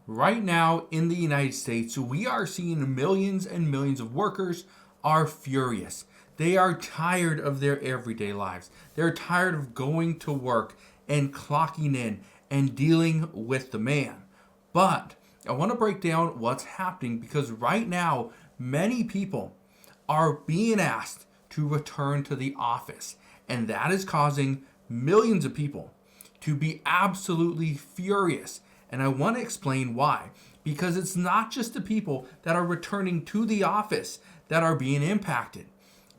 Right now in the United States, we are seeing millions and millions of workers are furious. They are tired of their everyday lives. They're tired of going to work and clocking in and dealing with the man. But I want to break down what's happening because right now, many people are being asked to return to the office. And that is causing millions of people to be absolutely furious. And I want to explain why. Because it's not just the people that are returning to the office that are being impacted.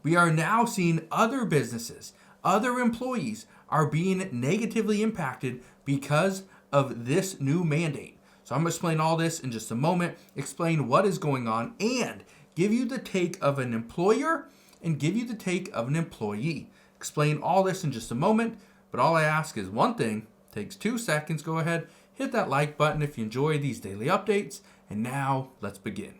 We are now seeing other businesses, other employees are being negatively impacted because of this new mandate. So I'm going to explain all this in just a moment, explain what is going on, and give you the take of an employer and give you the take of an employee. Explain all this in just a moment, but all I ask is one thing. Takes 2 seconds. Go ahead, hit that like button if you enjoy these daily updates. And now let's begin.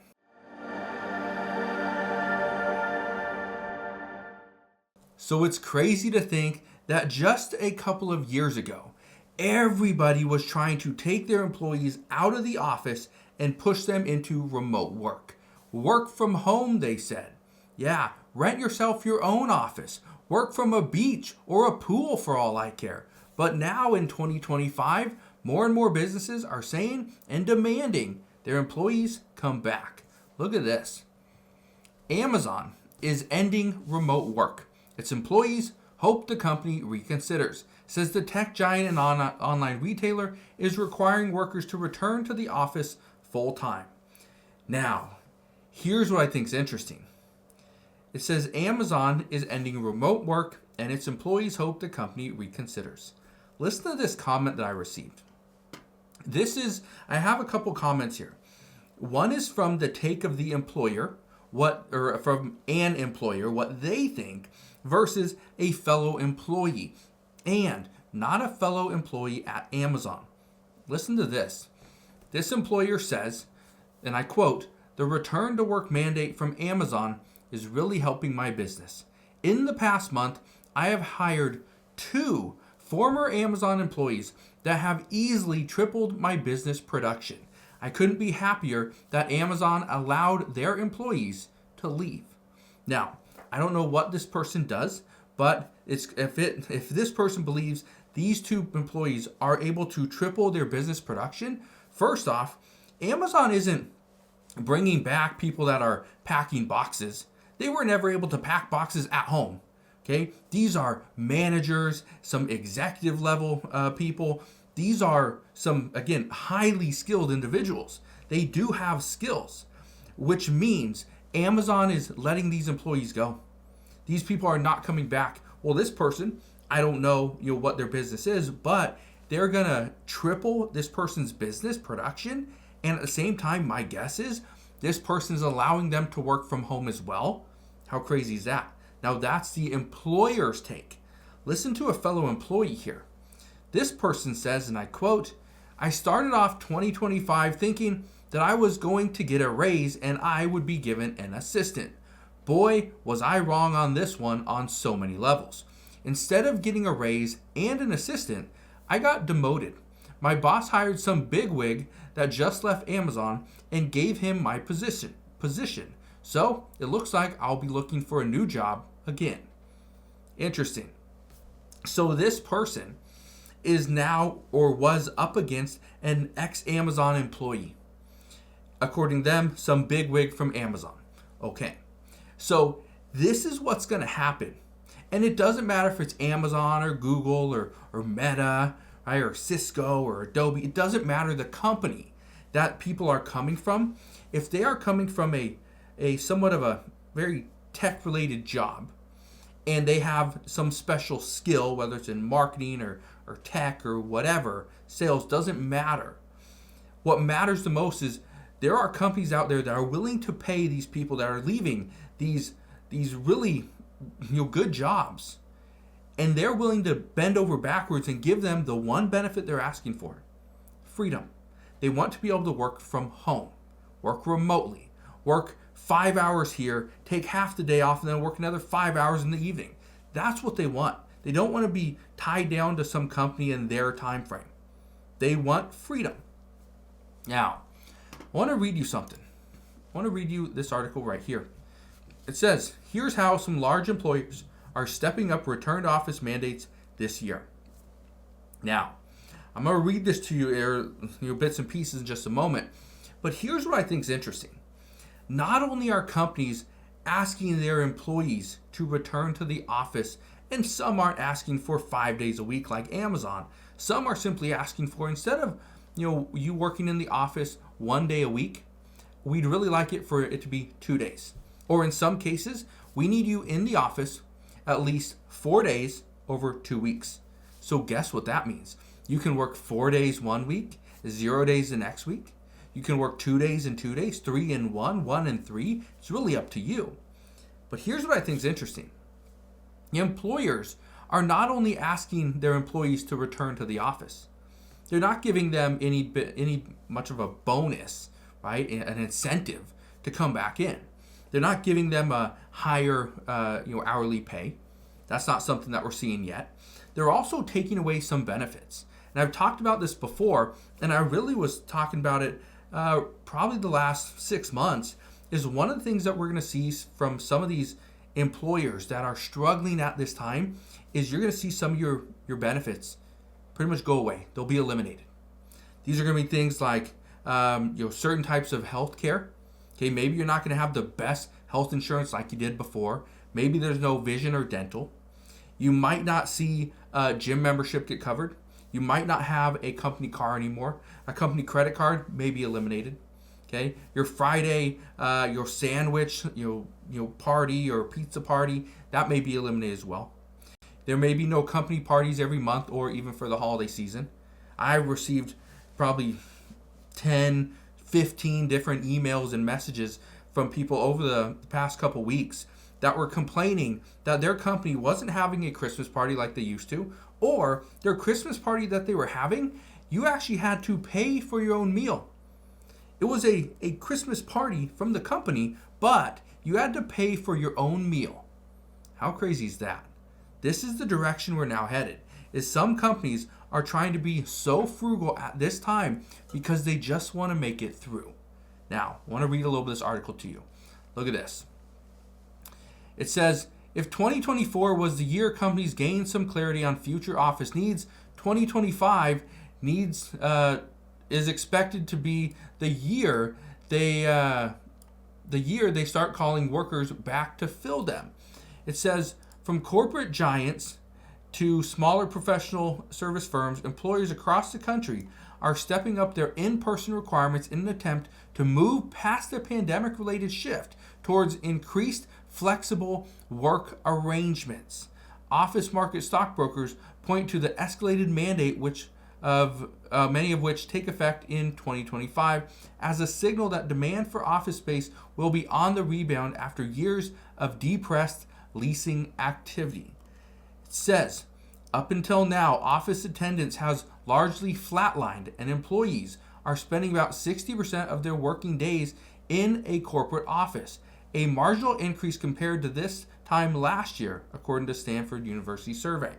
So it's crazy to think that just a couple of years ago, everybody was trying to take their employees out of the office and push them into remote work. Work from home, they said. Yeah, rent yourself your own office. Work from a beach or a pool for all I care. But now in 2025, more and more businesses are saying and demanding their employees come back. Look at this. Amazon is ending remote work. Its employees hope the company reconsiders. Says the tech giant and online retailer is requiring workers to return to the office full time. Now, here's what I think is interesting. It says Amazon is ending remote work and its employees hope the company reconsiders. Listen to this comment that I received. I have a couple comments here. One is from the take of the employer, from an employer, what they think, versus a fellow employee, and not a fellow employee at Amazon. Listen to this. This employer says, and I quote, "The return to work mandate from Amazon is really helping my business. In the past month, I have hired 2 former Amazon employees that have easily tripled my business production. I couldn't be happier that Amazon allowed their employees to leave." Now, I don't know what this person does, but if this person believes these 2 employees are able to triple their business production, first off, Amazon isn't bringing back people that are packing boxes. They were never able to pack boxes at home. Okay, these are managers, some executive level people. These are some, again, highly skilled individuals. They do have skills, which means Amazon is letting these employees go. These people are not coming back. Well, this person, I don't know, what their business is, but they're gonna triple this person's business production, and at the same time, my guess is this person is allowing them to work from home as well. How crazy is that? Now that's the employer's take. Listen to a fellow employee here. This person says, and I quote, "I started off 2025 thinking that I was going to get a raise and I would be given an assistant. Boy, was I wrong on this one on so many levels. Instead of getting a raise and an assistant, I got demoted. My boss hired some bigwig that just left Amazon and gave him my position. So it looks like I'll be looking for a new job again." Interesting. So this person is now or was up against an ex-Amazon employee. According to them, some bigwig from Amazon. Okay. So this is what's going to happen. And it doesn't matter if it's Amazon or Google or Meta, right, or Cisco or Adobe. It doesn't matter the company that people are coming from. If they are coming from a somewhat of a very tech-related job, and they have some special skill, whether it's in marketing or tech or whatever, sales, doesn't matter. What matters the most is there are companies out there that are willing to pay these people that are leaving these really good jobs, and they're willing to bend over backwards and give them the one benefit they're asking for: freedom. They want to be able to work from home, work remotely, work 5 hours here, take half the day off, and then work another 5 hours in the evening. That's what they want. They don't want to be tied down to some company in their time frame. They want freedom. Now, I want to read you something. I want to read you this article right here. It says, here's how some large employers are stepping up return to office mandates this year. Now, I'm going to read this to you, bits and pieces in just a moment. But here's what I think is interesting. Not only are companies asking their employees to return to the office, and some aren't asking for 5 days a week like Amazon. Some are simply asking for, instead of you working in the office 1 day a week, we'd really like it for it to be 2 days. Or in some cases, we need you in the office at least 4 days over 2 weeks. So guess what that means? You can work 4 days 1 week, 0 days the next week. You can work 2 days and 2 days, 3 and 1, 1 and 3. It's really up to you. But here's what I think is interesting. The employers are not only asking their employees to return to the office. They're not giving them any much of a bonus, right? An incentive to come back in. They're not giving them a higher hourly pay. That's not something that we're seeing yet. They're also taking away some benefits. And I've talked about this before, and I really was talking about it probably the last 6 months, is one of the things that we're going to see from some of these employers that are struggling at this time is you're going to see some of your benefits pretty much go away. They'll be eliminated. These are going to be things like certain types of health care. Okay, maybe you're not going to have the best health insurance like you did before. Maybe there's no vision or dental. You might not see gym membership get covered. You might not have a company car anymore. A company credit card may be eliminated. Okay, your Friday, your sandwich, party or pizza party, that may be eliminated as well. There may be no company parties every month or even for the holiday season. I received probably 10, 15 different emails and messages from people over the past couple weeks that were complaining that their company wasn't having a Christmas party like they used to, or their Christmas party that they were having, you actually had to pay for your own meal. It was a Christmas party from the company, but you had to pay for your own meal. How crazy is that? This is the direction we're now headed, is some companies are trying to be so frugal at this time because they just want to make it through. Now, I want to read a little bit of this article to you. Look at this. It says, if 2024 was the year companies gained some clarity on future office needs, 2025 is expected to be the year they start calling workers back to fill them. It says, from corporate giants to smaller professional service firms, employers across the country are stepping up their in-person requirements in an attempt to move past their pandemic-related shift towards increased flexible work arrangements. Office market stockbrokers point to the escalated mandate many of which take effect in 2025 as a signal that demand for office space will be on the rebound after years of depressed leasing activity. It says, up until now, office attendance has largely flatlined and employees are spending about 60% of their working days in a corporate office, a marginal increase compared to this time last year, according to Stanford University survey.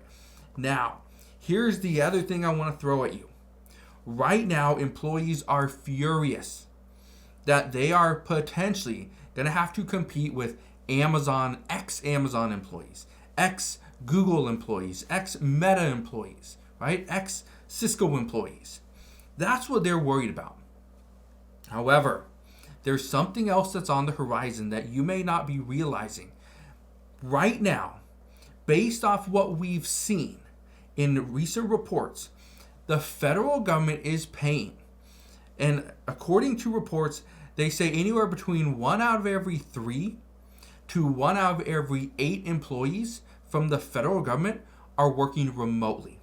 Now, here's the other thing I want to throw at you. Right now, employees are furious that they are potentially going to have to compete with Amazon, ex-Amazon employees, ex-Google employees, ex-Meta employees, right? Ex-Cisco employees. That's what they're worried about. However, there's something else that's on the horizon that you may not be realizing. Right now, based off what we've seen in recent reports, the federal government is paying. And according to reports, they say anywhere between 1 out of every 3 to 1 out of every 8 employees from the federal government are working remotely.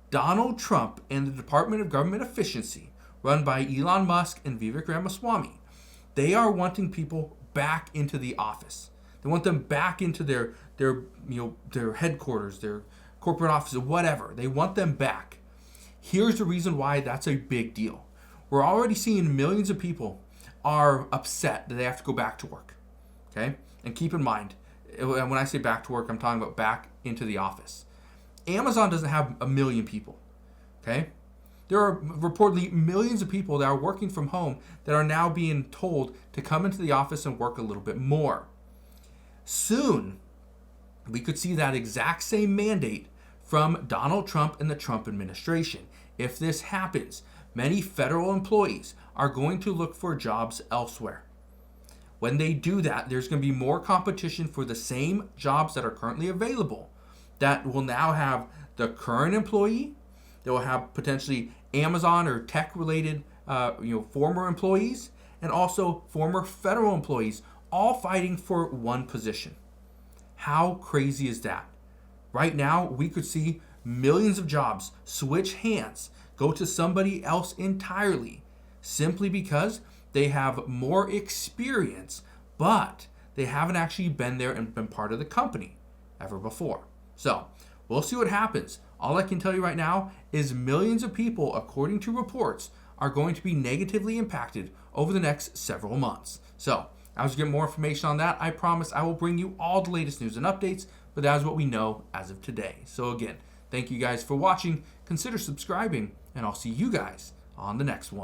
Donald Trump and the Department of Government Efficiency, run by Elon Musk and Vivek Ramaswamy, they are wanting people back into the office. They want them back into their headquarters, their corporate offices, whatever. They want them back. Here's the reason why that's a big deal. We're already seeing millions of people are upset that they have to go back to work. Okay? And keep in mind, when I say back to work, I'm talking about back into the office. Amazon doesn't have 1 million people. Okay? There are reportedly millions of people that are working from home that are now being told to come into the office and work a little bit more. Soon, we could see that exact same mandate from Donald Trump and the Trump administration. If this happens, many federal employees are going to look for jobs elsewhere. When they do that, there's going to be more competition for the same jobs that are currently available that will now have the current employee, they will have potentially Amazon or tech-related, former employees, and also former federal employees, all fighting for one position. How crazy is that? Right now, we could see millions of jobs switch hands, go to somebody else entirely, simply because they have more experience, but they haven't actually been there and been part of the company ever before. So, we'll see what happens. All I can tell you right now is millions of people, according to reports, are going to be negatively impacted over the next several months. So, as we get more information on that, I promise I will bring you all the latest news and updates, but that is what we know as of today. So again, thank you guys for watching. Consider subscribing, and I'll see you guys on the next one.